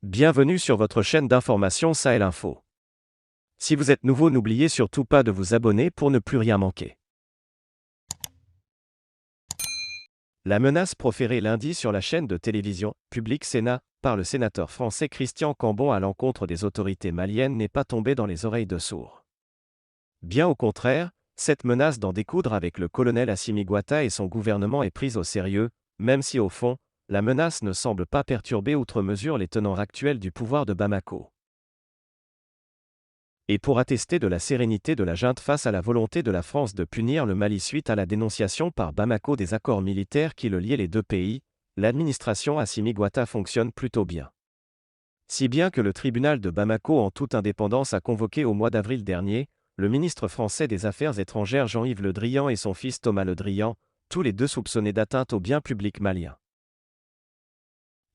Bienvenue sur votre chaîne d'information Sahel Info. Si vous êtes nouveau, n'oubliez surtout pas de vous abonner pour ne plus rien manquer. La menace proférée lundi sur la chaîne de télévision Public Sénat par le sénateur français Christian Cambon à l'encontre des autorités maliennes n'est pas tombée dans les oreilles de sourds. Bien au contraire, cette menace d'en découdre avec le colonel Assimi Goïta et son gouvernement est prise au sérieux, même si au fond, la menace ne semble pas perturber outre mesure les tenants actuels du pouvoir de Bamako. Et pour attester de la sérénité de la junte face à la volonté de la France de punir le Mali suite à la dénonciation par Bamako des accords militaires qui le liaient les deux pays, l'administration Assimi Goïta fonctionne plutôt bien. Si bien que le tribunal de Bamako en toute indépendance a convoqué au mois d'avril dernier, le ministre français des Affaires étrangères Jean-Yves Le Drian et son fils Thomas Le Drian, tous les deux soupçonnés d'atteinte au bien public malien.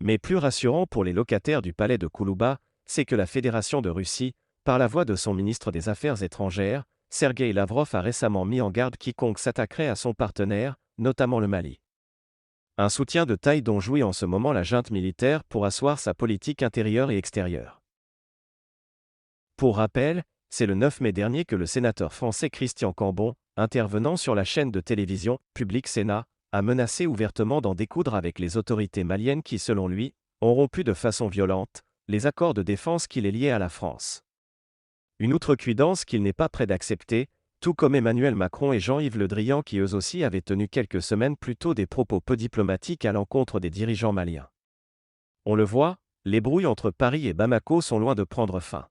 Mais plus rassurant pour les locataires du palais de Koulouba, c'est que la Fédération de Russie, par la voix de son ministre des Affaires étrangères, Sergueï Lavrov a récemment mis en garde quiconque s'attaquerait à son partenaire, notamment le Mali. Un soutien de taille dont jouit en ce moment la junte militaire pour asseoir sa politique intérieure et extérieure. Pour rappel, c'est le 9 mai dernier que le sénateur français Christian Cambon, intervenant sur la chaîne de télévision Public Sénat, a menacé ouvertement d'en découdre avec les autorités maliennes qui, selon lui, ont rompu de façon violente les accords de défense qui les liaient à la France. Une outrecuidance qu'il n'est pas prêt d'accepter, tout comme Emmanuel Macron et Jean-Yves Le Drian qui eux aussi avaient tenu quelques semaines plus tôt des propos peu diplomatiques à l'encontre des dirigeants maliens. On le voit, les brouilles entre Paris et Bamako sont loin de prendre fin.